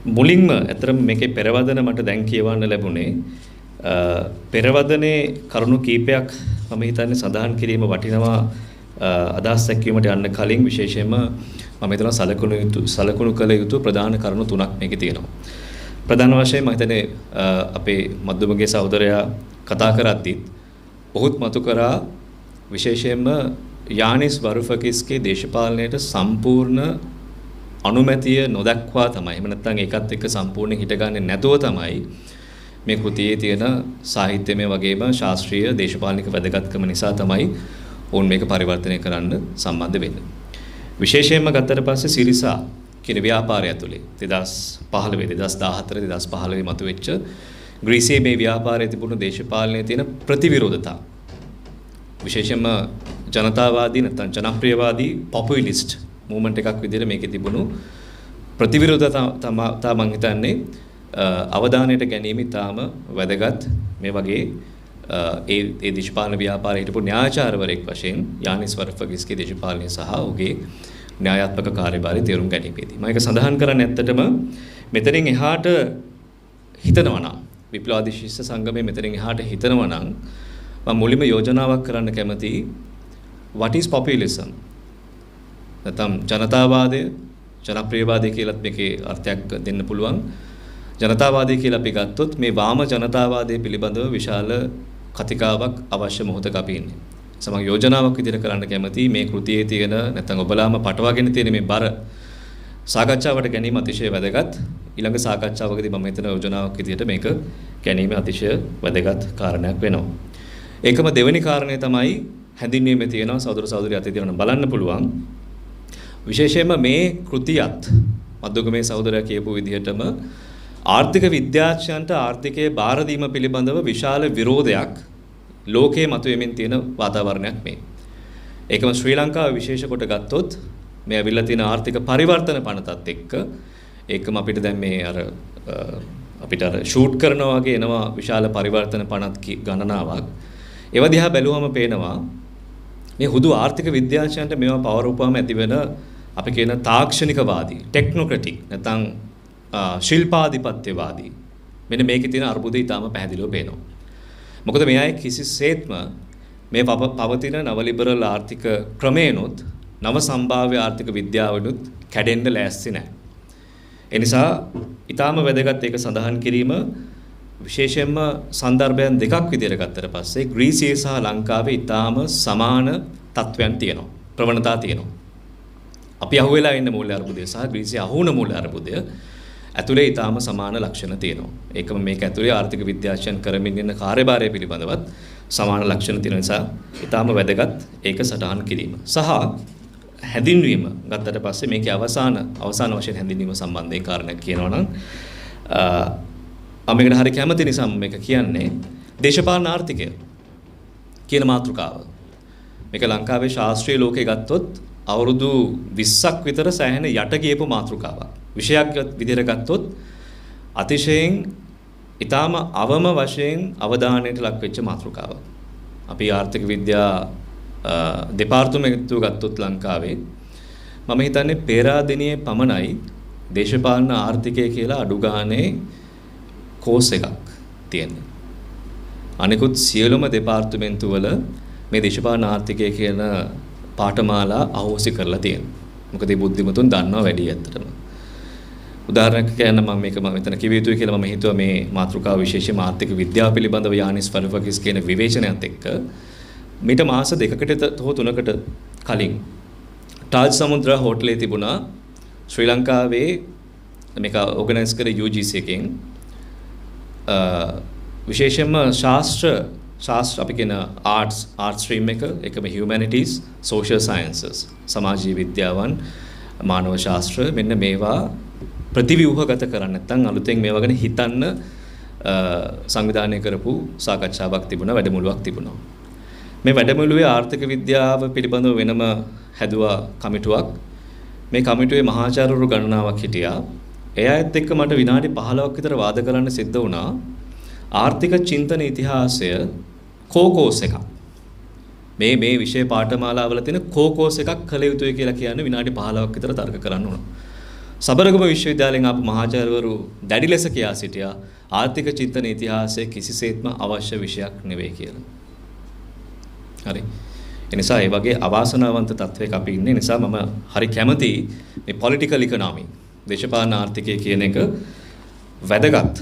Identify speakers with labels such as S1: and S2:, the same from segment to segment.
S1: මුලින්ම ඇත්තටම මේකේ පෙරවදන මට දැන් කියවන්න ලැබුණේ පෙරවදනේ කරුණු කීපයක් මම හිතන්නේ සඳහන් කිරීම වටිනවා අදහස් දැක්වීමට යන්න කලින් විශේෂයෙන්ම මම හිතනවා සලකුණු කළ යුතු ප්‍රධාන කරුණු තුනක් මේකේ තියෙනවා. ප්‍රධාන වශයෙන් මම හිතන්නේ අපේ මද්දුමගේ සහෝදරයා කතා කරද්දිත් ඔහුත් මතු කරා විශේෂයෙන්ම යානිස් වරුෆකිස්ගේ දේශපාලනයට සම්පූර්ණ අනුමැතිය නොදක්වා තමයි. එහෙම නැත්නම් ඒකත් එක්ක සම්පූර්ණයෙන් හිටගන්නේ නැතුව තමයි මේ කෘතියේ තියෙන සාහිත්‍යමය වගේම ශාස්ත්‍රීය දේශපාලනික වැදගත්කම නිසා තමයි ඕන් මේක පරිවර්තනය කරන්න සම්බන්ධ වෙන්නේ. විශේෂයෙන්ම ගත්තට පස්සේ සිරිසා කියන ව්‍යාපාරය ඇතුලේ 2015 2014 2015 මතුවෙච්ච ග්‍රීසියේ මේ ව්‍යාපාරයේ තිබුණු දේශපාලනයේ තියෙන ප්‍රතිවිරෝධතා විශේෂයෙන්ම ජනතාවාදී නැත්නම් ජනප්‍රියවාදී පොපුලිස්ට් මූවමන්ට් එකක් විදිහට මේකේ තිබුණු ප්‍රතිවිරෝධතා මම හිතන්නේ අවධානයට ගැනීම ඉතාම වැදගත්. මේ වගේ ඒ දේශපාලන ව්‍යාපාරයේ හිටපු න්‍යායාචාර්යවරයෙක් වශයෙන් යානිස් වරුෆකිස්ගේ දේශපාලනය සහ ඔහුගේ න්‍යායාත්මක කාර්යභාරය තේරුම් ගැනීමේදී මම ඒක සඳහන් කරන්නේ ඇත්තටම මෙතනින් එහාට හිතනවා නම් විප්ලවාදී ශිෂ්‍ය සංගමයේ මෙතනින් එහාට හිතනවා නම් මම මුලින්ම යෝජනාවක් කරන්න කැමතියි. What is populism? නැත්නම් ජනතාවාදය ජනප්‍රියවාදය කියලාත් මේකේ අර්ථයක් දෙන්න පුළුවන්. ජනතාවාදය කියලා අපි ගත්තොත් මේ වාම ජනතාවාදය පිළිබඳව විශාල කතිකාවක් අවශ්‍ය මොහොතක අපි ඉන්නේ. සමග යෝජනාවක් විදිහට කරන්න කැමතියි මේ කෘතියේ තියෙන නැත්නම් ඔබලාම පටවගෙන තියෙන මේ බර සාකච්ඡාවට ගැනීම අතිශය වැදගත්. ඊළඟ සාකච්ඡාවකදී මම හිතන යෝජනාවක් විදිහට මේක ගැනීම අතිශය වැදගත් කාරණයක් වෙනවා. ඒකම දෙවෙනි කාරණය තමයි හැඳින්වීමේ තියෙනවා සහෝදර සහෝදරිය අතේ තියෙනවා බලන්න පුළුවන්. විශේෂයෙන්ම මේ කෘතියත් මද්දුගමේ සහෝදරයා කියපු විදිහටම ආර්ථික විද්‍යාඥයන්ට ආර්ථිකයේ බාර දීම පිළිබඳව විශාල විරෝධයක් ලෝකයේ මතුවෙමින් තියෙන වාතාවරණයක් මේ. ඒකම ශ්‍රී ලංකාව විශේෂ කොට ගත්තොත් මේ අවිල්ලා තියෙන ආර්ථික පරිවර්තන පනතත් එක්ක ඒකම අපිට දැන් මේ අපිට ෂූට් කරනවා වගේ එනවා විශාල පරිවර්තන පනත් ගණනාවක්. ඒව දිහා බැලුවම පේනවා මේ හුදු ආර්ථික විද්‍යාඥයන්ට මේවා පවරපුවාම ඇතිවෙන අපි කියන තාක්ෂණිකවාදී ටෙක්නොක්‍රටික් නැත්නම් ශිල්පාධිපත්‍යවාදී මෙන්න මේකේ තියෙන අර්බුදය ඊටාම පැහැදිලිව පේනවා. මොකද මේ අය කිසිසේත්ම මේ පවතින නව ලිබරල් ආර්ථික ක්‍රමේනොත් නව සම්භාව්‍ය ආර්ථික විද්‍යාවනුත් කැඩෙන්න ලෑස්ති නැහැ. ඒ නිසා ඊටාම වැදගත් ඒක සඳහන් කිරීම විශේෂයෙන්ම සන්දර්භයන් දෙකක් විදිහට ගත්තට පස්සේ ග්‍රීසියේ සහ ලංකාවේ ඊටාම සමාන තත්වයන් තියෙනවා. ප්‍රවණතා තියෙනවා. අපි අහුවෙලා ඉන්න මූල්‍ය අර්බුදය සහ ග්‍රීසිය අහුවන මූල්‍ය අර්බුදය ඇතුලේ ඊටාම සමාන ලක්ෂණ තියෙනවා. ඒකම මේක ඇතුලේ ආර්ථික විද්‍යාඥයන් කරමින් ඉන්න කාර්යභාරය පිළිබඳවත් සමාන ලක්ෂණ තියෙන නිසා ඊටාම වැදගත් ඒක සටහන් කිරීම. සහ හැඳින්වීම ගත්තට පස්සේ මේකේ අවසාන වශයෙන් හැඳින්වීම සම්බන්ධයෙන් කාරණයක් කියනවා නම් මම මේකට හරි කැමති නිසා මේක කියන්නේ දේශපාලන ආර්ථිකය කියන මාතෘකාව. මේක ලංකාවේ ශාස්ත්‍රීය ලෝකේ ගත්තොත් අවුරුදු 20ක් විතර සෑහෙන යට ගියපු මාතෘකාවක්. විෂයක් විදිහට ගත්තොත් අතිශයින් ඊටාම අවම වශයෙන් අවධානයට ලක් වෙච්ච මාතෘකාවක්. අපි ආර්ථික විද්‍යා දෙපාර්තමේන්තුව ගත්තොත් ලංකාවේ මම හිතන්නේ පේරාදෙනියේ පමණයි දේශපාලන ආර්ථිකය කියලා අඩු ගානේ කෝස් එකක් තියෙනවා. අනිකුත් සියලුම දෙපාර්තමේන්තු වල මේ දේශපාලන ආර්ථිකය කියන පාඨමාලා අහෝසි කරලා තියෙනවා. මොකද මේ බුද්ධිමතුන් දන්නවා වැඩි ඇත්තටම. උදාහරණයක් කියන්න මම මෙතන කිව යුතුයි කියලා මම හිතුවා මේ මාතෘකාව විශේෂයෙන්ම ආර්ථික විද්‍යාව පිළිබඳව යානිස් වරුෆකිස් කියන විවේචනයත් එක්ක මීට මාස 2කට හෝ 3කට කලින් තාජ් සමුද්‍ර හෝටලේ තිබුණා ශ්‍රී ලංකාවේ මේක ඕගනයිස් කරේ UGC එකෙන් විශේෂයෙන්ම ශාස්ත්‍ර අපි කියන ආර්ට්ස් ස්ට්‍රීම් එකම හියුමැනිටිස් සෝෂල් සයන්සස් සමාජීය විද්‍යාවන් මානව ශාස්ත්‍ර මෙන්න මේවා ප්‍රතිව්‍යුහගත කරන්න නැත්නම් අලුතෙන් මේවා ගැන හිතන්න සංවිධානය කරපු සාකච්ඡාවක් තිබුණා වැඩමුළුවක් තිබුණා. මේ වැඩමුළුවේ ආර්ථික විද්‍යාව පිළිබඳව වෙනම හැදුවා කමිටුවක්. මේ කමිටුවේ මහාචාර්යවරු ගණනාවක් හිටියා. එයාත් එක්ක මට විනාඩි 15ක් විතර වාද කරන්න සිද්ධ වුණා. ආර්ථික චින්තන ඉතිහාසය කෝකෝස් එකක්. මේ විෂය පාඨමාලාවල තියෙන කෝකෝස් එකක් කළ යුතුයි කියලා කියන්නේ විනාඩි 15ක් විතර තර්ක කරන්න ඕන. සබරගම විශ්වවිද්‍යාලයෙන් ආපු මහාචාර්යවරු දැඩි ලෙස කියා සිටියා ආර්ථික චින්තන ඉතිහාසයේ කිසිසේත්ම අවශ්‍ය විෂයක් නෙවෙයි කියලා. හරි. ඒ නිසා ඒ වගේ අවාසනාවන්ත තත්වයක අපි ඉන්නේ. නිසා මම හරි කැමතියි මේ පොලිටිකල් ඉකොනොමි දේශපාලන ආර්ථිකය කියන එක වැදගත්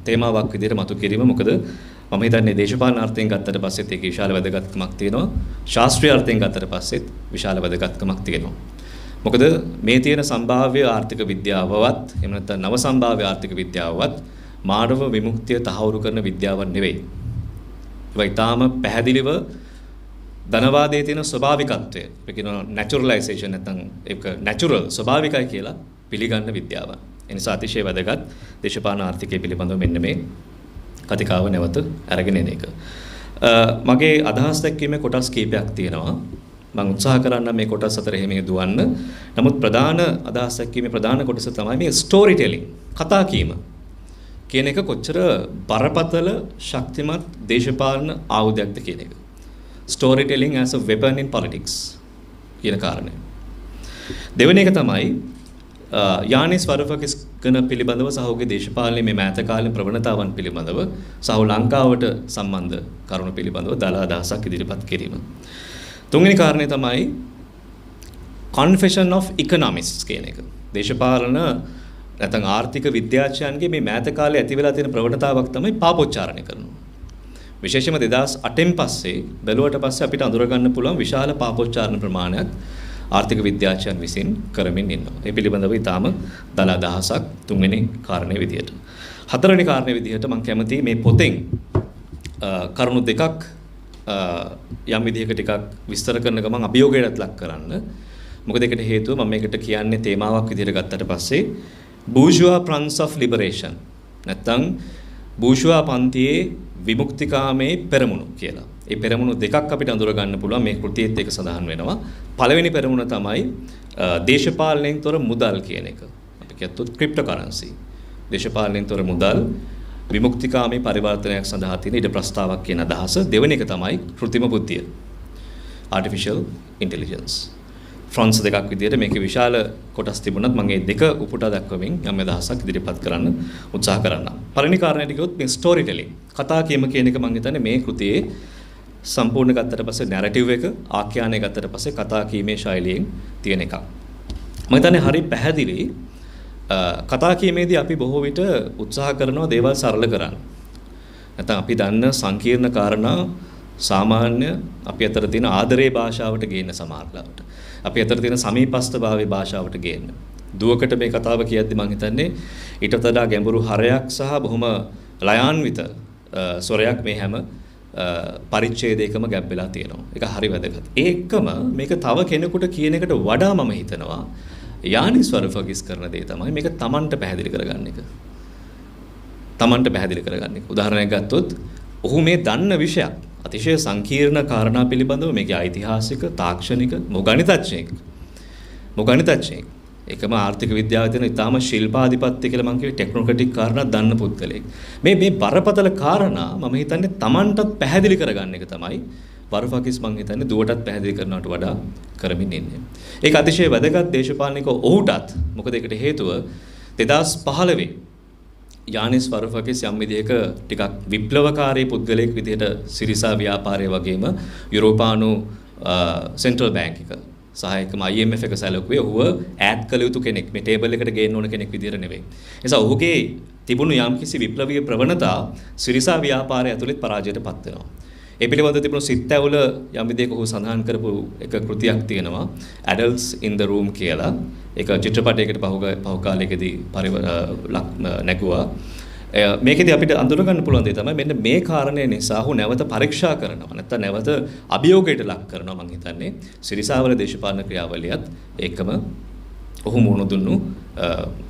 S1: තේමාවක් විදිහට මතු කිරීම. මොකද මම හිතන්නේ දේශපාලන අර්ථයෙන් ගත්තට පස්සෙත් ඒකේ විශාල වැදගත්කමක් තියෙනවා. ශාස්ත්‍රීය අර්ථයෙන් ගත්තට පස්සෙත් විශාල වැදගත්කමක් තියෙනවා. මොකද මේ තියෙන සම්භාව්‍ය ආර්ථික විද්‍යාවවත් එහෙම නැත්නම් නව සම්භාව්‍ය ආර්ථික විද්‍යාවවත් මානව විමුක්තිය තහවුරු කරන විද්‍යාවක් නෙවෙයි. ඒක ඊටාම පැහැදිලිව ධනවාදයේ තියෙන ස්වභාවිකත්වය, අපි කියනවා නැචරලයිසේෂන් නැත්නම් ඒක නැචරල් ස්වභාවිකයි කියලා පිළිගන්න විද්‍යාවක්. ඒ නිසා අතිශය වැදගත් දේශපාලන ආර්ථිකය පිළිබඳව මෙන්න මේ කතිකාව නැවත අරගෙන එන එක. මගේ අදහස් දැක්වීමේ කොටස් කීපයක් තියෙනවා. මම උත්සාහ කරන්න මේ කොටස් අතර එහෙම දුවන්න. නමුත් ප්‍රධාන අදහස් දැක්වීමේ ප්‍රධාන කොටස තමයි මේ ස්ටෝරි ටෙලිං, කතා කීම කියන එක කොච්චර බරපතල ශක්තිමත් දේශපාලන ආයුධයක්ද කියන එක. Story telling as a weapon in politics කියන කාරණය. දෙවෙනි එක තමයි යානිස් වරුෆකිස් කන පිළිබඳව සහෝගේ දේශපාලනයේ මේ මෑත කාලේ ප්‍රවණතාවන් පිළිබඳව සහ ලංකාවට සම්බන්ධ කරුණු පිළිබඳව දල අදහසක් ඉදිරිපත් කිරීම. තුන්වෙනි කාරණය තමයි confession of economists කියන එක. දේශපාලන නැත්නම් ආර්ථික විද්‍යාඥයන්ගේ මේ මෑත කාලේ ඇති වෙලා තියෙන ප්‍රවණතාවක් තමයි පාපොච්චාරණය කරනවා. විශේෂයෙන්ම 2008න් පස්සේ බැලුවට පස්සේ අපිට අඳුර ගන්න පුළුවන් විශාල පාපොච්චාරණ ප්‍රමාණයක් ආර්ථික විද්‍යාඥයන් විසින් කරමින් ඉන්නවා. ඒ පිළිබඳව ඊටාම දල අදහසක් තුන්වෙනි කාරණේ විදියට. හතරවෙනි කාරණේ විදියට මම කැමතියි මේ පොතෙන් කරුණු දෙකක් යම් විදිහක ටිකක් විස්තර කරන ගමන් අභියෝගයකට ලක් කරන්න. මොකද ඒකට හේතුව මම මේකට කියන්නේ තේමාවක් විදිහට ගත්තට පස්සේ bourgeois fronts of liberation නැත්නම් bourgeois පන්තියේ විමුක්තිකාමේ පෙරමුණු කියලා. ඒ පෙරමුණු දෙකක් අපිට අඳුර ගන්න පුළුවන් මේ කෘතියේත් ඒක සඳහන් වෙනවා. පළවෙනි පෙරමුණ තමයි දේශපාලනයෙන් තොර මුදල් කියන එක. අපි කියත්තොත් ක්‍රිප්ටෝකරන්සි. දේශපාලනයෙන් තොර මුදල් විමුක්තිකාමී පරිවර්තනයක් සඳහා තියෙන ඉඩ ප්‍රස්තාවක් කියන අදහස. දෙවෙනි එක තමයි කෘත්‍රිම බුද්ධිය. artificial intelligence. ෆ්‍රොන්ට්ස් දෙකක් විදිහට මේකේ විශාල කොටස් තිබුණත් මම මේ දෙක උපුටා දක්වමින් යම් අදහසක් ඉදිරිපත් කරන්න උත්සාහ කරනවා. පළවෙනි කාරණයට ගියොත් මේ ස්ටෝරි ටෙලිං කතා කීම කියන එක මම හිතන්නේ මේ කෘතියේ සම්පූර්ණ ගත්තට පස්සේ නැරටිව් එක ආඛ්‍යානය ගත්තට පස්සේ කතා කීමේ ශෛලියෙන් තියෙන එකක්. මම හිතන්නේ හරි පැහැදිලි කතා කීමේදී අපි බොහෝ විට උත්සාහ කරනවා දේවල් සරල කරන්න. නැත්නම් අපි දන්න සංකීර්ණ කාරණා සාමාන්‍ය අපි අතර තියෙන ආදරේ භාෂාවට ගේන්න සමහරවිට. අපි අතර තියෙන සමීපස්ථභාවයේ භාෂාවට ගේන්න. දුවකට මේ කතාව කියද්දි මම හිතන්නේ ඊට වඩා ගැඹුරු හරයක් සහ බොහොම ලයාන්විත ස්වරයක් මේ හැම පරිච්ඡේදයකම ගැබ් වෙලා තියෙනවා. ඒක හරි වැදගත්. ඒකම මේක තව කෙනෙකුට කියන එකට වඩා මම හිතනවා යානිස් වරුෆකිස් කරන දේ තමයි මේක Tamanට පැහැදිලි කරගන්න එක. Tamanට පැහැදිලි කරගන්න එක. උදාහරණයක් ගත්තොත් ඔහු මේ දන්න විෂයක් අතිශය සංකීර්ණ කාරණා පිළිබඳව මේකේ ඓතිහාසික, තාක්ෂණික, මොගණිතඥයෙක්. ඒකම ආර්ථික විද්‍යාවේ තියෙන ඊටාම ශිල්පාධිපත්‍ය කියලා මම කියවේ ටෙක්නොක්‍රටික් කාරණා දන්න පුද්ගලෙක්. මේ බරපතල කාරණා මම හිතන්නේ Tamanටත් පැහැදිලි කරගන්න එක තමයි වරුෆකිස් මම හිතන්නේ දුවටත් පැහැදිලි කරනවට වඩා කරමින් ඉන්නේ. ඒක අතිශය වැදගත් දේශපාලනික ඔහුටත්. මොකද ඒකට හේතුව 2015 යානිස් වරුෆකිස් යම් විදිහක ටිකක් විප්ලවකාරී පුද්ගලයෙක් විදිහට සිරිසා ව්‍යාපාරය වගේම යුරෝපානු සෙන්ට්‍රල් බැංක් එක සහායකම IMF එක සැලකුවේ ඔහුව ඈඩ් කළ යුතු කෙනෙක්. මේ ටේබල් එකට ගේන්න ඕන කෙනෙක් විදිහට නෙවෙයි. ඒ නිසා ඔහුගේ තිබුණු යම්කිසි විප්ලවීය ප්‍රවණතා සිරිසා ව්‍යාපාරය ඇතුළත් පරාජයටපත් වෙනවා. ඒ පිළිබඳව තිබුණු සිත්තැවුල යම් විදිහක ඔහු සඳහන් කරපු එක කෘතියක් තියෙනවා Adults in the Room කියලා. ඒක චිත්‍රපටයකට පහු කාලයකදී නැගුවා. මේකෙදී අපිට අඳුර ගන්න පුළුවන් දේ තමයි මෙන්න මේ කාරණේ නිසා ඔහු නැවත පරීක්ෂා කරනවා. නැත්නම් නැවත අභියෝගයට ලක් කරනවා මම හිතන්නේ. සිරිසාවල දේශපාලන ක්‍රියාවලියත් ඒකම ඔහු මුහුණ දුන්නු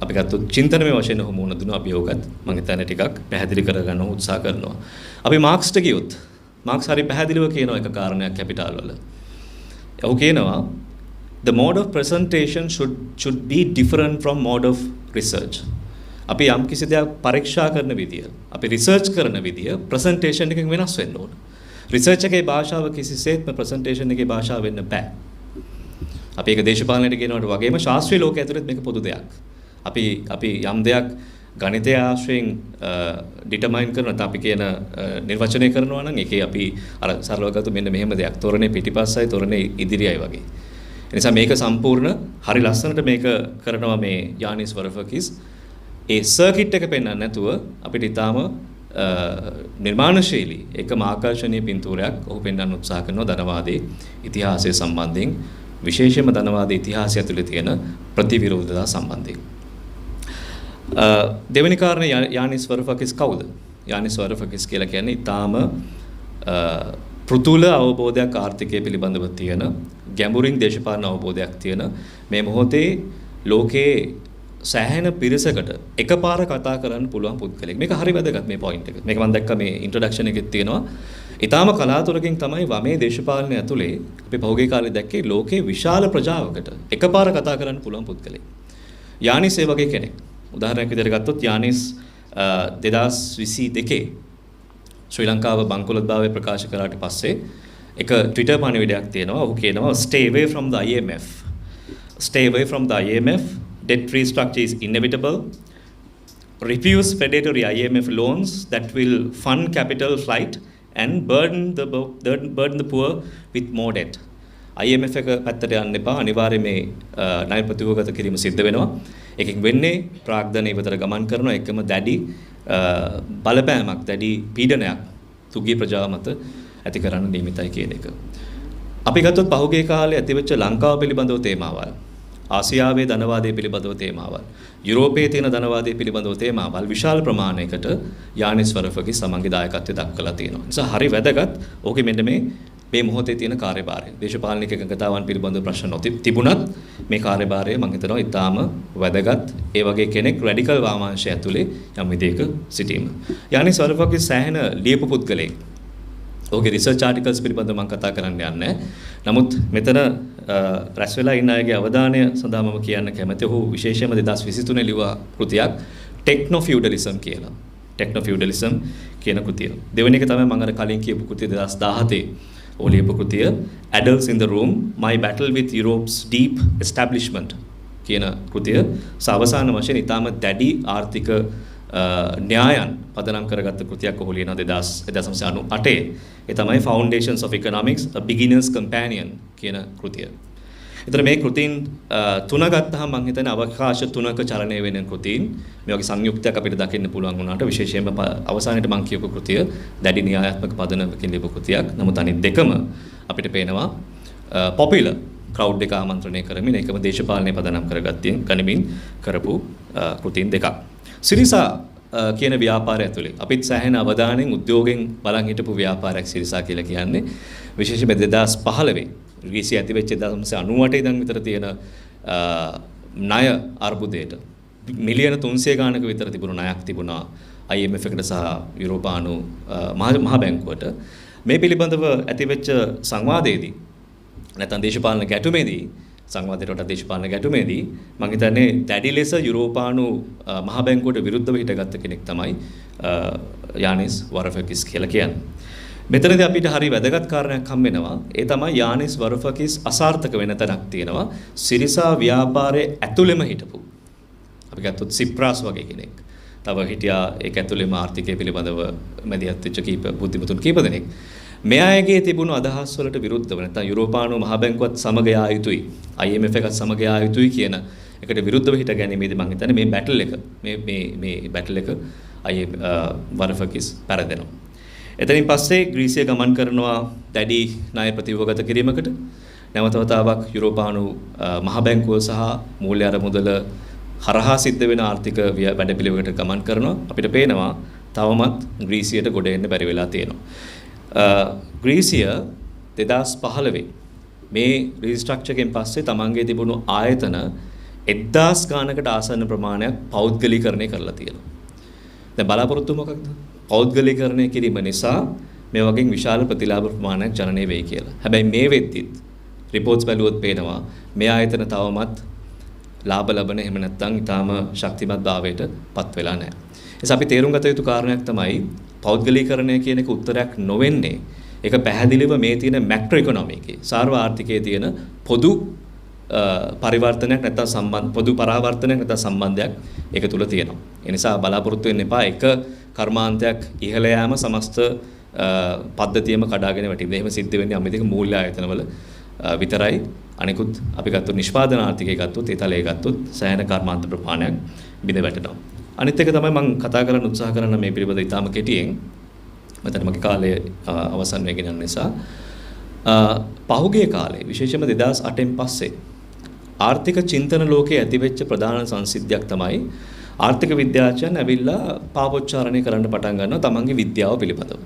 S1: අපි ගත්තොත් චින්තනමය වශයෙන් ඔහු මුහුණ දුන්නු අභියෝගත් මම හිතන්නේ ටිකක් පැහැදිලි කරගන්න උත්සාහ කරනවා. අපි මාක්ස්ට ගියොත් මාක්ස් හරි පැහැදිලිව කියනවා එක කාරණයක් කැපිටල් වල. ඔහු කියනවා the mode of presentation should be different from mode of research. අපි යම් කිසි දෙයක් පරීක්ෂා කරන විදිය, අපි රිසර්ච් කරන විදිය ප්‍රසන්ටේෂන් එකකින් වෙනස් වෙන්න ඕන. රිසර්ච් එකේ භාෂාව කිසිසේත්ම ප්‍රසන්ටේෂන් එකේ භාෂාව වෙන්න බෑ. අපි ඒක දේශපාලනයට කියනවට වගේම ශාස්ත්‍රීය ලෝකයේ ඇතුළත් මේක පොදු දෙයක්. අපි යම් දෙයක් ගණිතය ආශ්‍රයෙන් ඩිටර්මයින් කරන නැත්නම් අපි කියන නිර්වචනය කරනවා නම් ඒකේ අපි අර සරලව ගත්තොත් මෙන්න මෙහෙම දෙයක්. තොරණේ පිටිපස්සයි තොරණේ ඉදිරියයි වගේ. ඒ නිසා මේක සම්පූර්ණ හරි ලස්සනට මේක කරනවා මේ යානිස් වරෆකිස්. ඒ සර්කිට් එක පෙන්වන්න නැතුව අපිට ඊටාම නිර්මාණශීලී එකම ආකර්ෂණීය පින්තූරයක් ඔහු පෙන්වන්න උත්සාහ කරනවා ධනවාදී ඉතිහාසය සම්බන්ධයෙන්, විශේෂයෙන්ම ධනවාදී ඉතිහාසය ඇතුළේ තියෙන ප්‍රතිවිරෝධතා සම්බන්ධයෙන්. දෙවෙනි කාරණේ යානිස් වරෆකිස් කවුද? යානිස් වරෆකිස් කියලා කියන්නේ ඊටාම පෘතුල අවබෝධයක් ආර්ථිකය පිළිබඳව තියෙන, ගැඹුරින් දේශපාලන අවබෝධයක් තියෙන, මේ මොහොතේ ලෝකයේ සෑහෙන පිරිසකට එකපාර කතා කරන්න පුළුවන් පුද්ගලෙක්. මේක හරි වැදගත් මේ පොයින්ට් එක. මේක මම දැක්කා මේ ඉන්ට්‍රොඩක්ෂන් එකෙත් තියෙනවා. ඊටාම කලාතුරකින් තමයි වමේ දේශපාලනය ඇතුලේ අපි පහුගිය කාලේ දැක්කේ ලෝකේ විශාල ප්‍රජාවකට එකපාර කතා කරන්න පුළුවන් පුද්ගලෙක්. යානිස් ඒ වගේ කෙනෙක්. උදාහරණයක් විදිහට ගත්තොත් යානිස් 2022 ශ්‍රී ලංකාව බංකොලොත්භාවය ප්‍රකාශ කරාට පස්සේ එක Twitter පණිවිඩයක් තියෙනවා. ඔහු කියනවා stay away from the IMF. Stay away from the IMF. Debt restructure is inevitable. Refuse predatory IMF loans that will fund capital flight and burden the poor with more debt. IMF එක පැත්තට යන්න එපා. අනිවාර්යයෙන් මේ ණය ප්‍රතිවගත කිරීම සිද්ධ වෙනවා. එකකින් වෙන්නේ ප්‍රාග්ධනය ඉවතට ගමන් කරනවා. එකම දැඩි බලපෑමක්, දැඩි පීඩනයක් තුගී ප්‍රජාව මත ඇති කරන්න නියමිතයි කියන එක. අපි ගත්තොත් පහුගිය කාලේ ඇතිවෙච්ච ලංකාව පිළිබඳව තේමාවල්, ආසියාවේ ධනවාදය පිළිබඳව තේමාවල්, යුරෝපයේ තියෙන ධනවාදය පිළිබඳව තේමාවල් විශාල ප්‍රමාණයකට යානිස් වරෆකිස් සමන්ගේ දායකත්වය දක්වලා තියෙනවා. නිසා හරි වැදගත් ඕකේ මෙන්න මේ මොහොතේ තියෙන කාර්යභාරය. දේශපාලනික එකඟතාවන් පිළිබඳව ප්‍රශ්න තිබුණත් මේ කාර්යභාරය මම හිතනවා ඉතාම වැදගත්. ඒ වගේ කෙනෙක් රැඩිකල් වාමාංශය ඇතුලේ යම් විදිහක සිටීම. යානිස් වරෆකිස් සෑහෙන ලියපු පුද්ගලෙක්. ඔහුගේ රිසර්ච් ආටිකල්ස් පිළිබඳව මම කතා කරන්න යන්නේ. නමුත් මෙතන රැස් වෙලා ඉන්න අයගේ අවධානය සඳහා මම කියන්න කැමති ඔහු විශේෂයෙන්ම 2023 ලිව්වා කෘතියක් ටෙක්නෝ ෆියුඩලිසම් කියලා. ටෙක්නෝ ෆියුඩලිසම් කියන කෘතිය. දෙවෙනි එක තමයි මම අර කලින් කියපු කෘතිය 2017 ඔහු ලියපු කෘතිය Adults in the Room My Battle with Europe's Deep Establishment කියන කෘතිය. අවසාන වශයෙන් ඊටම දැඩි ආර්ථික න්‍යායන් පදනම් කරගත්ත කෘතියක් ඔහු ලියන 1998. ඒ තමයි Foundations of Economics A Beginner's Companion කියන කෘතිය. ඒතර මේ කෘතීන් තුන ගත්තාම මම හිතන්නේ අවකාශ තුනක චලනය වෙන කෘතීන් මේ වගේ සංයුක්තයක් අපිට දකින්න පුළුවන් වුණාට විශේෂයෙන්ම අවසානයේදී මම කියපු කෘතිය දැඩි න්‍යායාත්මක පදනමකින් ලියපු කෘතියක්. නමුත් අනිත් දෙකම අපිට පේනවා පොපියුලර් ක්‍රවුඩ් එක ආමන්ත්‍රණය කරමින් ඒකම දේශපාලනය පදනම් කරගත්තින් ගනිමින් කරපු කෘතීන් දෙකක්. සිරිසා කියන ව්‍යාපාරය ඇතුලේ අපිත් සෑහෙන අවධානයෙන් උද්‍යෝගයෙන් බලන් හිටපු ව්‍යාපාරයක් සිරිසා කියලා කියන්නේ. විශේෂයෙන්ම 2015 ග්‍රීසිය ඇති වෙච්ච 1998 ඉඳන් විතර තියෙන ණය අර්බුදයට මිලියන 300 ගානක විතර තිබුණු ණයක් තිබුණා IMF එකට සහ යුරෝපානු මහ බැංකුවට. මේ පිළිබඳව ඇතිවෙච්ච සංවාදයේදී නැත්නම් දේශපාලන ගැටුමේදී සංවාදයට වඩා දේශපාලන ගැටුමේදී මම හිතන්නේ දැඩි ලෙස යුරෝපානු මහ බැංකුවට විරුද්ධව හිටගත්ත කෙනෙක් තමයි යානිස් වරෆකිස් කියලා කියන්නේ. මෙතනදී අපිට හරි වැදගත් කාරණයක් හම් වෙනවා. ඒ තමයි යානිස් වරෆකිස් අසාර්ථක වෙන තැනක් තියෙනවා. සිරිසා ව්‍යාපාරයේ ඇතුළෙම හිටපු. අපි ගත්තොත් සිප්‍රාස් වගේ කෙනෙක්. තව හිටියා ඒක ඇතුළෙම ආර්ථිකය පිළිබඳව මැදිහත් වෙච්ච කීප බුද්ධිමතුන් කීප දෙනෙක්. මේ අයගේ තිබුණු අදහස් වලට විරුද්ධව නැත්නම් යුරෝපානු මහ බැංකුවත් සමග යා යුතුයි. IMF එකත් සමග යා යුතුයි කියන එකට විරුද්ධව හිට ගැනීමේදී මම හිතන්නේ මේ බැටල් එක මේ බැටල් එක වරෆකිස් පරදෙනවා. එතනින් පස්සේ ග්‍රීසිය ගමන් කරනවා දැඩි ණය ප්‍රතිවගත කිරීමකට. නැවත වතාවක් යුරෝපානු මහ බැංකුව සහ මූල්‍ය අරමුදල හරහා සිද්ධ වෙන ආර්ථික වැඩපිළිවෙලකට ගමන් කරනවා. අපිට පේනවා තවමත් ග්‍රීසියට ගොඩ එන්න බැරි වෙලා තියෙනවා. ග්‍රීසිය 2015 මේ රීස්ට්‍රක්චර් එකෙන් පස්සේ තමන්ගේ තිබුණු ආයතන 1000 ගානකට ආසන්න ප්‍රමාණයක් පෞද්ගලීකරණය කරලා තියෙනවා. දැන් බලාපොරොත්තු මොකක්ද? පෞද්ගලීකරණය කිරීම නිසා මේ වගේ විශාල ප්‍රතිලාභ ප්‍රමාණයක් ජනනය වෙයි කියලා. හැබැයි මේ වෙද්දිත් රිපෝට්ස් බැලුවොත් පේනවා මේ ආයතන තවමත් ලාභ ලබන එහෙම නැත්නම් ඊටාම ශක්තිමත් භාවයට පත් වෙලා නැහැ. එස අපි තේරුම් ගත යුතු කාරණයක් තමයි පෞද්ගලීකරණය කියන එක උත්තරයක් නොවෙන්නේ. ඒක පැහැදිලිව මේ තියෙන මැක්‍රෝ ඉකොනොමි එකේ සාර්ව ආර්ථිකයේ තියෙන පොදු පරිවර්තනයක් නැත්නම් පොදු පරාවර්තනයක් නැත්නම් සම්බන්ධයක් ඒක තුල තියෙනවා. ඒ නිසා බලාපොරොත්තු වෙන්න එපා එක කර්මාන්තයක් ඉහළ යෑම සමස්ත පද්ධතියම කඩාගෙන වැටෙන්නේ. එහෙම සිද්ධ වෙන්නේ අමිතික මූල්‍ය ආයතනවල විතරයි. අනිකුත් අපි ගත්තොත් නිෂ්පාදන ආර්ථිකය ගත්තොත් ඒ තලයේ ගත්තොත් සෑහෙන කර්මාන්ත ප්‍රමාණයක් බිඳ වැටෙනවා. අනිත් එක තමයි මම කතා කරන්න උත්සාහ කරන මේ පිළිබඳව ඉතාම කෙටියෙන්. මම මගේ කාලය අවසන් වෙගෙන යන නිසා පහුගිය කාලේ විශේෂයෙන්ම 2008න් පස්සේ ආර්ථික චින්තන ලෝකයේ ඇතිවෙච්ච ප්‍රධාන සංසිද්ධියක් තමයි ආර්ථික විද්‍යාඥයන් ඇවිල්ලා පාපොච්චාරණය කරන්න පටන් ගන්නවා තමන්ගේ විද්‍යාව පිළිබඳව.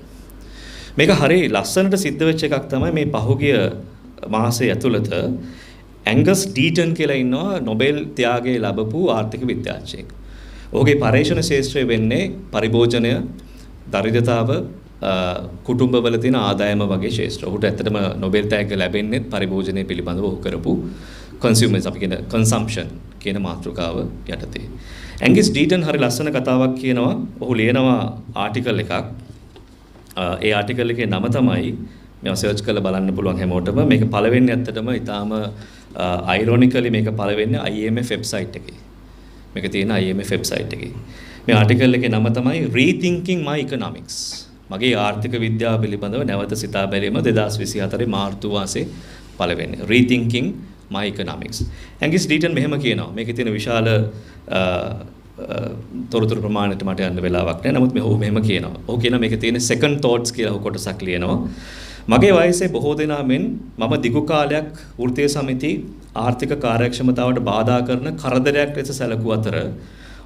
S1: මේක හරිය ලස්සනට සිද්ධ වෙච්ච එකක් තමයි මේ පහුගිය මාසයේ ඇතුළත ඇංගස් ඩීටන් කියලා ඉන්නවා නොබෙල් ත්‍යාගය ලැබපු ආර්ථික විද්‍යාඥයෙක්. ඔහුගේ පරීක්ෂණ ශාස්ත්‍රය වෙන්නේ පරිභෝජනය, දරිද්‍රතාව, කුටුම්බවල තියෙන ආදායම වගේ ශාස්ත්‍ර. ඔහුට ඇත්තටම නොබෙල් ත්‍යාගය ලැබෙන්නේ පරිභෝජනය පිළිබඳව ඔහු කරපු කන්සියුමර්ස් අපි කියන කන්සම්ප්ෂන් කියන මාතෘකාව යටතේ. ඇංගස් ඩීටන් හරි ලස්සන කතාවක් කියනවා. ඔහු ලියනවා ආටිකල් එකක්. ඒ ආටිකල් එකේ නම තමයි මම සර්ච් කරලා බලන්න පුළුවන් හැමෝටම. මේක පළවෙන්නේ ඇත්තටම ඊටාම අයිරොනිකලි මේක පළවෙන්නේ IMF වෙබ්සයිට් එකේ. මේක තියෙන IMF වෙබ්සයිට් එකේ. මේ ආටිකල් එකේ නම තමයි Rethinking My Economics. මගේ ආර්ථික විද්‍යාව පිළිබඳව නැවත සිතා බැලීම 2024 මාර්තු මාසේ පළවෙන්නේ. Rethinking My Economics. ඇංගස් ඩීටන් මෙහෙම කියනවා. මේකේ තියෙන විශාල තොරතුරු ප්‍රමාණයට මට යන්න වෙලාවක් නැහැ. නමුත් ඔහු මෙහෙම කියනවා. ඔහු කියනවා මේකේ තියෙන second thoughts කියලා ඔහු කොටසක් ලියනවා. මගේ වයසේ බොහෝ දෙනා මෙන් මම දිගු කාලයක් වෘත්තීය සමිති ආර්ථික කාර්යක්ෂමතාවට බාධා කරන කරදරයක් ලෙස සැලකුව අතර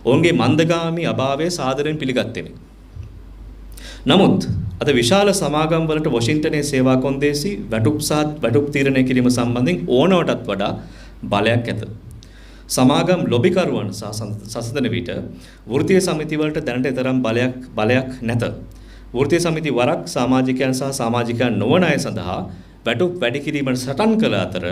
S1: ඔවුන්ගේ මන්දගාමී අභාවය සාදරයෙන් පිළිගත්තෙමි. නමුත් අද විශාල සමාගම් වලට වොෂින්ටනයේ සේවා කොන්දේසි වැටුප් සහ වැටුප් තීරණය කිරීම සම්බන්ධයෙන් ඕනවටත් වඩා බලයක් ඇත. සමාගම් ලොබිකරුවන් සසඳන විට වෘත්තීය සමිති වලට දැනට තරම් බලයක් නැත. වෘත්තීය සමිති වරක් සමාජිකයන් සහ සමාජිකයන් නොවන අය සඳහා වැටුප් වැඩි කිරීමට සටන් කළ අතර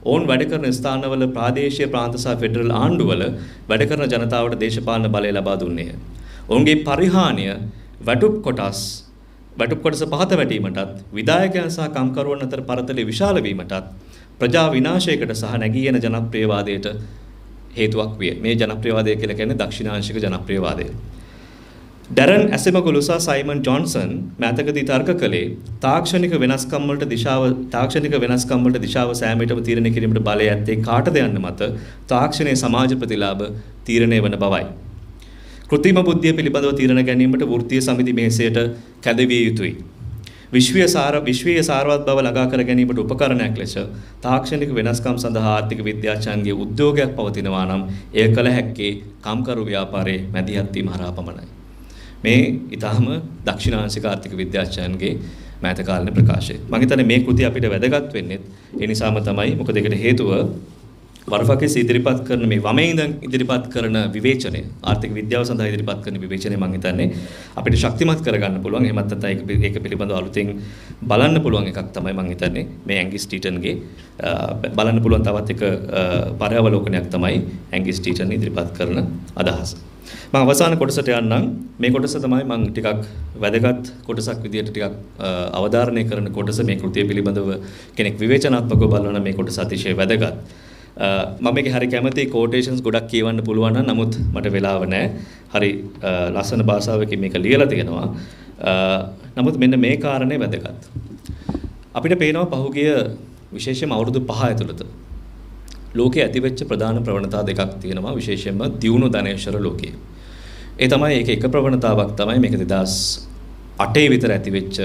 S1: ඔවුන් වැඩ කරන ස්ථානවල ප්‍රාදේශීය ප්‍රාන්ත සහ ෆෙඩරල් ආණ්ඩුවල වැඩ කරන ජනතාවට දේශපාලන බලය ලබා දුන්නේය. ඔවුන්ගේ පරිහානිය වැටුප් කොටස් පහත වැටීමටත් විධායකයන් සහ කම්කරුවන් අතර පරතරය විශාල වීමටත් ප්‍රජා විනාශයකට සහ නැගී එන ජනප්‍රියවාදයට හේතුවක් විය. මේ ජනප්‍රියවාදය කියලා කියන්නේ දක්ෂිණාංශික ජනප්‍රියවාදය. ඩැරන් ඇසෙමගලු සහ සයිමන් ජොන්සන් මෑතකදී තර්ක කළේ තාක්ෂණික වෙනස්කම් වලට දිශාව සෑමීටම තීරණය කිරීමට බලය ඇත්තේ කාටද යන්න මත තාක්ෂණයේ සමාජ ප්‍රතිලාභ තීරණය වන බවයි. කෘත්‍රිම බුද්ධිය පිළිබඳව තීරණ ගැනීමට වෘත්තීය සමිති මේසයට කැඳවිය යුතුයි. විශ්වීය සාරවත් බව ළඟා කර ගැනීමට උපකරණයක් ලෙස තාක්ෂණික වෙනස්කම් සඳහා ආර්ථික විද්‍යාඥයන්ගේ උද්‍යෝගයක් පවතිනවා නම් එය කළ හැක්කේ කම්කරු ව්‍යාපාරයේ මැදිහත් වීම හරහා පමණයි. මේ ඊටාම දක්ෂිණාංශික ආර්ථික විද්‍යාඥයන්ගේ මෑත කාලීන ප්‍රකාශය. මම හිතන්නේ මේ කෘතිය අපිට වැදගත් වෙන්නේ ඒ නිසාම තමයි. මොකද ඒකට හේතුව වර්ෆකෙස් ඉදිරිපත් කරන මේ වමේ ඉඳන් ඉදිරිපත් කරන විවේචනය, ආර්ථික විද්‍යාව සඳහා ඉදිරිපත් කරන විවේචනය මම හිතන්නේ අපිට ශක්තිමත් කරගන්න පුළුවන්. එහෙමත් නැත්නම් ඒක පිළිබඳව අලුතෙන් බලන්න පුළුවන් එකක් තමයි මම හිතන්නේ මේ ඇංගස් ඩීටන්ගේ බලන්න පුළුවන් තවත් එක පරාවලෝකනයක් තමයි ඇංගස් ඩීටන් ඉදිරිපත් කරන අදහස. මම අවසාන කොටසට යන්නම්. මේ කොටස තමයි මම ටිකක් වැදගත් කොටසක් විදියට ටිකක් අවධාරණය කරන කොටස. මේ කෘතිය පිළිබඳව කෙනෙක් විවේචනාත්මකව බලන මේ කොටස අතිශය වැදගත්. මම මේකේ හරි කැමති quotations ගොඩක් කියවන්න පුළුවන් නම් නමුත් මට වෙලාව නැහැ. හරි ලස්සන භාෂාවකින් මේක ලියලා තියෙනවා. නමුත් මෙන්න මේ කාරණේ වැදගත්. අපිට පේනවා පහුගිය විශේෂයෙන්ම අවුරුදු 5 ඇතුළත ලෝකයේ ඇතිවෙච්ච ප්‍රධාන ප්‍රවණතා දෙකක් තියෙනවා. විශේෂයෙන්ම දියුණු ධනේශ්වර ලෝකයේ. ඒ තමයි එක ප්‍රවණතාවක් තමයි මේක 2008 විතර ඇතිවෙච්ච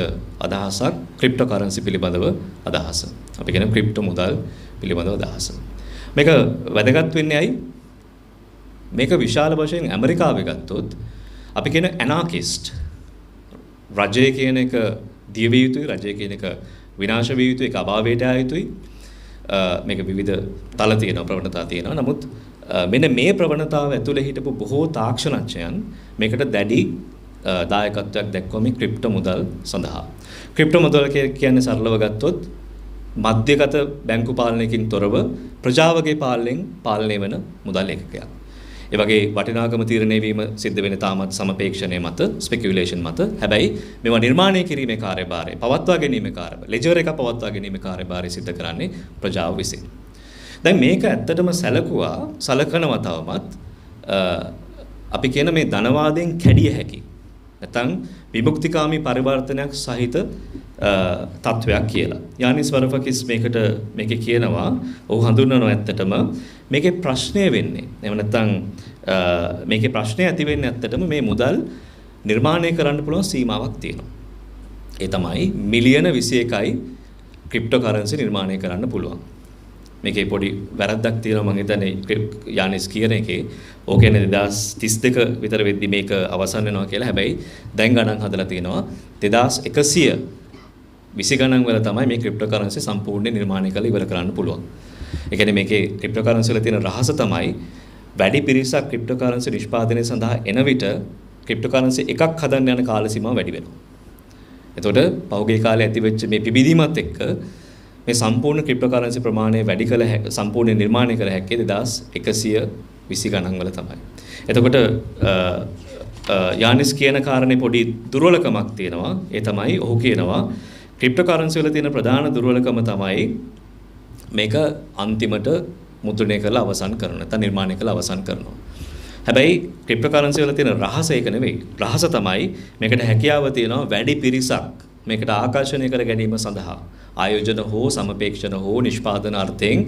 S1: අදහසක් ක්‍රිප්ටෝ කරන්සි පිළිබඳව අදහස. අපි කියන ක්‍රිප්ටෝ මුදල් පිළිබඳව අදහස. මේක වැදගත් වෙන්නේ ඇයි? මේක විශාල වශයෙන් ඇමරිකාවේ ගත්තොත් අපි කියන ඇනාකිස්ට් රජය කියන එක දිය විය යුතුයි, රජය කියන එක විනාශ විය යුතුයි, ඒක අභාවයට ආ යුතුයි. මේක විවිධ තල තියෙනවා, ප්‍රවණතා තියෙනවා. නමුත් මෙන්න මේ ප්‍රවණතාව ඇතුලේ හිටපු බොහෝ තාක්ෂණඥයන් මේකට දැඩි දායකත්වයක් දැක්වුවා මේ ක්‍රිප්ටෝ මුදල් සඳහා. ක්‍රිප්ටෝ මුදල් කියන්නේ සරලව ගත්තොත් මධ්‍යගත බැංකු පාලනයකින් තොරව ප්‍රජාවගේ පාලනය වන මුදල් ඒකකයක්. ඒ වගේ වටිනාකම තීරණය වීම සිද්ධ වෙන තාමත් සමපේක්ෂණය මත, ස්පෙකියුලේෂන් මත. හැබැයි මේවා නිර්මාණය කිරීමේ කාර්යභාරය, පවත්වා ගැනීමේ කාර්යභාරය, ලෙජර් එක පවත්වා ගැනීමේ කාර්යභාරය සිද්ධ කරන්නේ ප්‍රජාව විසින්. දැන් මේක ඇත්තටම සලකනවා තවමත් අපි කියන මේ ධනවාදයෙන් කැඩිය හැකි. නැත්නම් විමුක්තිකාමී පරිවර්තනයක් සහිත තත්වයක් කියලා. යානිස් වරෆකිස් මේකේ කියනවා ඔහු හඳුන්වනවා ඇත්තටම මේකේ ප්‍රශ්නය වෙන්නේ. එහෙම නැත්නම් මේකේ ප්‍රශ්නය ඇති වෙන්නේ ඇත්තටම මේ මුදල් නිර්මාණය කරන්න පුළුවන් සීමාවක් තියෙනවා. ඒ තමයි මිලියන 21යි ක්‍රිප්ටෝකරන්සි නිර්මාණය කරන්න පුළුවන්. මේකේ පොඩි වැරද්දක් තියෙනවා මම හිතන්නේ යානිස් කියන එකේ. ඕකේ 2032 විතර වෙද්දි මේක අවසන් වෙනවා කියලා. හැබැයි දැන් ගණන් හදලා තියෙනවා 2120 ගණන් වල තමයි මේ ක්‍රිප්ටෝකරන්සි සම්පූර්ණයෙන් නිර්මාණය කරලා ඉවර කරන්න පුළුවන්. ඒ කියන්නේ මේකේ ක්‍රිප්ටෝකරන්සි වල තියෙන රහස තමයි වැඩි පිරිසක් ක්‍රිප්ටෝකරන්සි නිෂ්පාදනය සඳහා එන විට ක්‍රිප්ටෝකරන්සි එකක් හදන්න යන කාල සීමාව වැඩි වෙනවා. එතකොට පහුගිය කාලේ ඇතිවෙච්ච මේ පිබිදීමත් එක්ක මේ සම්පූර්ණ ක්‍රිප්ටෝකරන්සි ප්‍රමාණය වැඩි කළ සම්පූර්ණ නිර්මාණය කළ හැකි 2120 ගණන් වල තමයි. එතකොට යානිස් කියන කාරණේ පොඩි දුර්වලකමක් තියෙනවා. ඒ තමයි ඔහු කියනවා ක්‍රිප්ටෝකරන්සි වල තියෙන ප්‍රධාන දුර්වලකම තමයි මේක අන්තිමට මුද්‍රණය කරලා අවසන් කරන නැත්නම් නිර්මාණය කරලා අවසන් කරනවා. හැබැයි ක්‍රිප්ටෝකරන්සි වල තියෙන රහස ඒක නෙවෙයි. රහස තමයි මේකට හැකියාව තියෙනවා වැඩි පිරිසක් මේකට ආකර්ෂණය කර ගැනීම සඳහා ආයෝජන හෝ සමපේක්ෂණ හෝ නිෂ්පාදන අර්ථයෙන්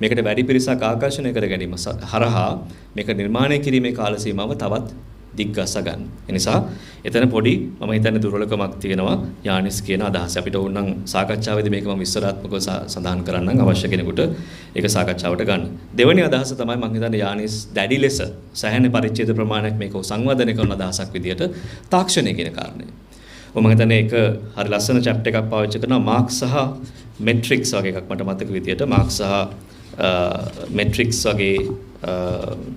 S1: මේකට වැඩි පිරිසක් ආකර්ෂණය කර ගැනීම හරහා මේක නිර්මාණය කිරීමේ කාල සීමාව තවත් දිග්ගස්ස ගන්න. ඒ නිසා එතන පොඩි මම හිතන්නේ දුර්වලකමක් තියෙනවා යානිස් කියන අදහස. අපිට ඕනනම් සාකච්ඡාවේදී මේක මම විස්තරාත්මකව සඳහන් කරන්නම් අවශ්‍ය කෙනෙකුට ඒක සාකච්ඡාවට ගන්න. දෙවෙනි අදහස තමයි මම හිතන්නේ යානිස් දැඩි ලෙස සෑහෙන පරිච්ඡේද ප්‍රමාණයක් මේක සංවර්ධනය කරන අදහසක් විදිහට තාක්ෂණය කියන කාරණය. මම හිතන්නේ ඒක හරි ලස්සන චැප්ටර් එකක් පාවිච්චි කරනවා මාක්ස් සහ මෙට්‍රික්ස් වගේ එකක් මට මතක විදිහට මාක්ස් සහ මෙට්‍රික්ස් වගේ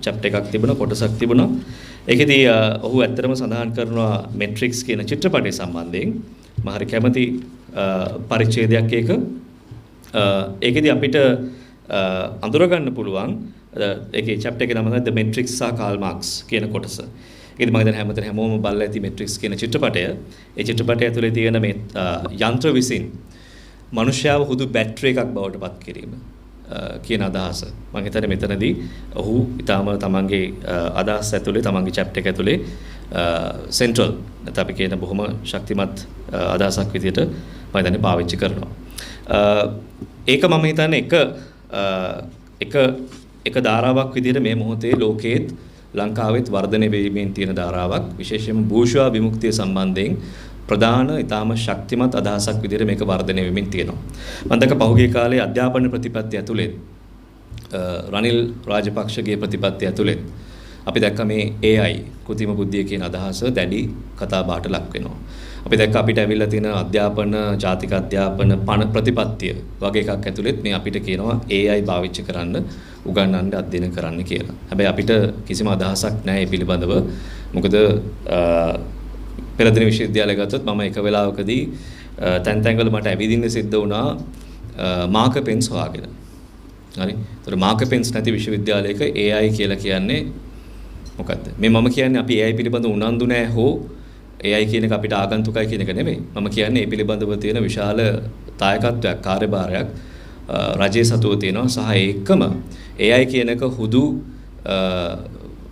S1: චැප්ටර් එකක් තිබුණා කොටසක් තිබුණා. ඒකෙදී ඔහු ඇත්තටම සඳහන් කරනවා මෙට්‍රික්ස් කියන චිත්‍රපටය සම්බන්ධයෙන් මම හරි කැමති පරිච්ඡේදයක් ඒක. ඒකෙදී අපිට අඳුර ගන්න පුළුවන් ඒකේ චැප්ටර් එකේ නම තමයි The Matrix සහ Karl Marx කියන කොටස. ඒකෙදි මම දැන් හැමෝම බලලා ඇති මෙට්‍රික්ස් කියන චිත්‍රපටය. ඒ චිත්‍රපටය ඇතුලේ තියෙන මේ යන්ත්‍ර විසින් මනුෂ්‍යව හුදු බැටරි එකක් බවට පත් කිරීම කියන අදහස. මම හිතන්නේ මෙතනදී ඔහු ඊටාම තමන්ගේ අදහස් ඇතුලේ තමන්ගේ චැප්ටර් එක ඇතුලේ සෙන්ට්‍රල් නැත්නම් අපි කියන බොහොම ශක්තිමත් අදහසක් විදිහට මම හිතන්නේ පාවිච්චි කරනවා. ඒක මම හිතන්නේ එක ධාරාවක් විදිහට මේ මොහොතේ ලෝකයේත් ලංකාවෙත් වර්ධනය වෙමින් තියෙන ධාරාවක් විශේෂයෙන්ම භූෂා විමුක්තිය සම්බන්ධයෙන් ප්‍රධාන ඊටාම ශක්තිමත් අදහසක් විදිහට මේක වර්ධනය වෙමින් තියෙනවා. මම දැක්ක පහුගිය කාලේ අධ්‍යාපන ප්‍රතිපත්ති ඇතුලේ රනිල් රාජපක්ෂගේ ප්‍රතිපත්ති ඇතුලේ අපි දැක්ක මේ AI කෘත්‍රිම බුද්ධිය කියන අදහස දැඩි කතා බහට ලක් වෙනවා. අපි දැක්ක අපිට ඇවිල්ලා තියෙන අධ්‍යාපන ජාතික අධ්‍යාපන පණ ප්‍රතිපත්තිය වගේ එකක් ඇතුලේ මේ අපිට කියනවා AI පාවිච්චි කරන්න උගන්වන්න අධ්‍යයන කරන්න කියලා. හැබැයි අපිට කිසිම අදහසක් නැහැ මේ පිළිබඳව. මොකද පෙරදින විශ්වවිද්‍යාලය ගත්තොත් මම එක වෙලාවකදී තැන් තැන්වල මට ඇවිදින්න සිද්ධ වුණා මාකර් පෙන්ස් හොයාගෙන. හරි. ඒතර මාකර් පෙන්ස් නැති විශ්වවිද්‍යාලයක AI කියලා කියන්නේ මොකද්ද? මේ මම කියන්නේ අපි AI පිළිබඳව උනන්දු නැහැ හෝ AI කියන එක අපිට ආගන්තුකයි කියන එක නෙමෙයි. මම කියන්නේ මේ පිළිබඳව තියෙන විශාල දායකත්වයක් කාර්යභාරයක් රජයේ සතුව තියෙනවා සහ ඒකම AI කියන එක හුදු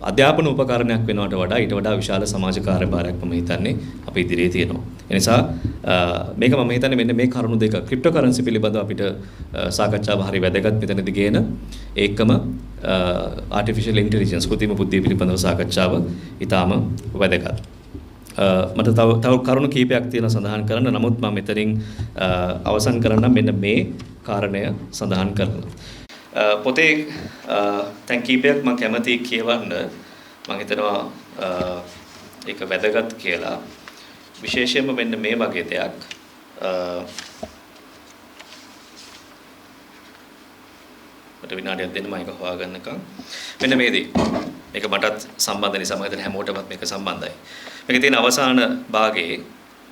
S1: අධ්‍යාපන උපකරණයක් වෙනවට වඩා ඊට වඩා විශාල සමාජ කාර්යභාරයක් මම හිතන්නේ අපි ඉදිරියේ තියෙනවා. ඒ නිසා මේක මම හිතන්නේ මෙන්න මේ කරුණු දෙක ක්‍රිප්ටෝකරන්සි පිළිබඳව අපිට සාකච්ඡාව හරි වැදගත් මෙතනදී ගේන ඒකම ආටිෆිෂල් ඉන්ටෙලිජන්ස් කෘත්‍රිම බුද්ධිය පිළිබඳව සාකච්ඡාව ඊටාම වැදගත්. මට තව කරුණු කීපයක් තියෙනවා සඳහන් කරන්න. නමුත් මම මෙතනින් අවසන් කරන්න මෙන්න මේ කාරණය සඳහන් කරනවා. පොතේ තැන් කීපයක් මම කැමතියි කියවන්න. මම හිතනවා ඒක වැදගත් කියලා. විශේෂයෙන්ම මෙන්න මේ වගේ දෙයක් මට විනාඩියක් දෙන්න මම ඒක හොයාගන්නකම්. මෙන්න මේ දේ. මේක මටත් සම්බන්ධ නිසා මම හිතන්නේ හැමෝටමත් මේක සම්බන්ධයි. මේකේ තියෙන අවසාන භාගයේ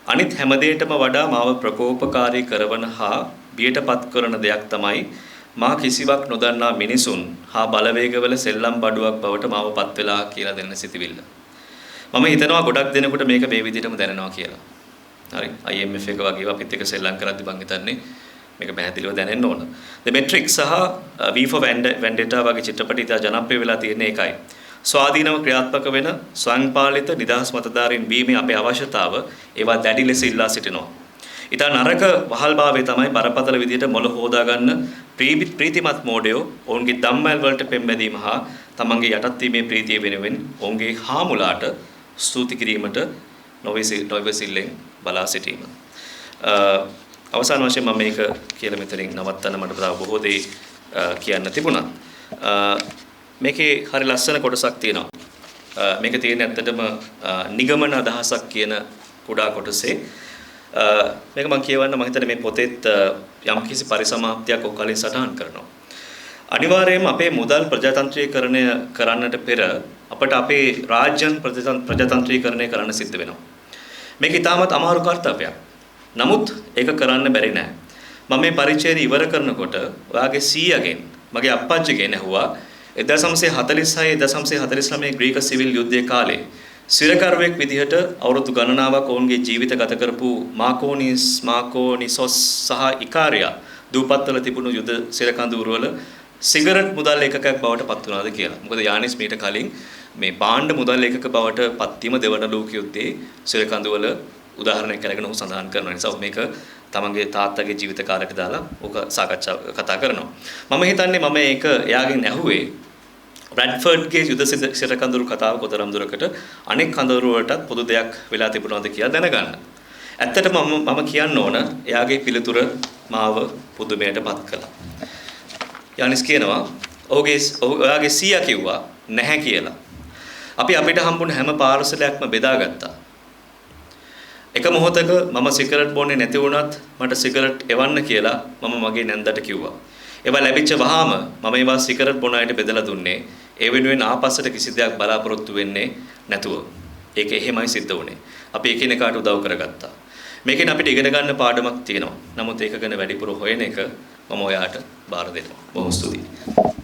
S1: අනිත් හැම දෙයකටම වඩා මාව ප්‍රකෝපකාරී කරවන හා බියටපත් කරන දෙයක් තමයි මා කිසිවක් නොදන්නා මිනිසුන් හා බලවේගවල සෙල්ලම් බඩුවක් බවට මාව පත් වෙලා කියලා දෙන්න සිතිවිල්ල. මම හිතනවා ගොඩක් දෙනෙකුට මේක මේ විදිහටම දැනෙනවා කියලා. හරි. IMF එක වගේ අපිත් එක්ක සෙල්ලම් කරද්දි මං හිතන්නේ මේක පැහැදිලිව දැනෙන්න ඕන. The Matrix සහ V for Vendetta වගේ චිත්‍රපටි ඉතා ජනප්‍රිය වෙලා තියෙන එකයි. ස්වාධීනව ක්‍රියාත්මක වෙන ස්වයංපාලිත නිදහස් මතධාරීන් වීමේ අපේ අවශ්‍යතාව ඒවා දැඩි ලෙස ඉල්ලා සිටිනවා. ඉතා නරක වහල්භාවය තමයි බරපතල විදියට මොළ හොදා ගන්න ප්‍රීතිමත් මෝඩයෝ ඔවුන්ගේ ධම්මල් වලට පෙම්බැදීම හා තමන්ගේ යටත් වීමේ ප්‍රීතිය වෙනුවෙන් ඔවුන්ගේ හාමුලාට ස්තුති කිරීමට නොවේසිල්ලෙන් බලා සිටීම. අවසාන වශයෙන් මම මේක කියලා මෙතනින් නවත්තන්න මට තව බොහෝ දේ කියන්න තිබුණා. මේකේ හරි ලස්සන කොටසක් තියෙනවා. මේක තියෙන්නේ ඇත්තටම නිගමන අදහසක් කියන කුඩා කොටසේ. මේක මම කියවන්න මම හිතන්නේ මේ පොතේත් යම්කිසි පරිසමාප්තියක් ඔය කලින් සටහන් කරනවා. අනිවාර්යයෙන්ම අපේ මුදල් ප්‍රජාතන්ත්‍රීකරණය කරන්නට පෙර අපට අපේ රාජ්‍යන් ප්‍රජාතන්ත්‍රීකරණය කරන්න සිද්ධ වෙනවා. මේක ඉතාමත් අමාරු කාර්යයක්. නමුත් ඒක කරන්න බැරි නෑ. මම මේ පරිච්ඡේදය ඉවර කරනකොට ඔයාගේ සීයාගෙන් මගේ අප්පච්චිගෙන් ඇහුවා 1946 ග්‍රීක සිවිල් යුද්ධයේ කාලේ සිරකරුවෙක් විදිහට අවුරුදු ගණනාවක් ඔවුන්ගේ ජීවිත ගත කරපු මාකෝනිසොස් සහ ඉකාරියා දූපත්වල තිබුණු යුද සිරකඳුරු වල සිගරට් මුදල් ඒකකයක් බවට පත් වුණාද කියලා. මොකද යානිස් මීට කලින් මේ භාණ්ඩ මුදල් ඒකක බවට පත් වීම දෙවන ලෝක යුද්ධයේ සිරකඳු වල උදාහරණයක් කරගෙන ඔහු සඳහන් කරනවා. නිසා මේක තමන්ගේ තාත්තගේ ජීවිත කාලයක දාලා ඕක කතා කරනවා. මම හිතන්නේ මම ඒක එයාගෙන් ඇහුවේ බ්‍රැඩ්ෆර්ඩ්ගේ යුද සිරකඳුරු කතාව කොතරම් දුරකට අනෙක් කඳවුරු වලටත් පොදු දෙයක් වෙලා තිබුණාද කියලා දැනගන්න. ඇත්තටම මම කියන්න ඕන එයාගේ පිළිතුර මාව පුදුමයටපත් කළා. යානිස් කියනවා ඔයාගේ සීයා කිව්වා නැහැ කියලා. අපි අපිට හම්බුන හැම පාර්සලයක්ම බෙදාගත්තා. එක මොහොතක මම සිගරට් බොන්නේ නැති වුණත් මට සිගරට් එවන්න කියලා මම මගේ නැන්දට කිව්වා. ඒවා ලැබිච්ච වහාම මම ඒවා සිගරට් බොන අයට බෙදලා දුන්නේ. ඒ වෙනුවෙන් ආපස්සට කිසි දෙයක් බලාපොරොත්තු වෙන්නේ නැතුව. ඒක එහෙමයි සිද්ධ වුනේ. අපි එකිනෙකාට උදව් කරගත්තා. මේකෙන් අපිට ඉගෙන ගන්න පාඩමක් තියෙනවා. නමුත් ඒක ගැන වැඩිපුර හොයන එක මම ඔයාට බාර දෙනවා. බොහොම ස්තුතියි.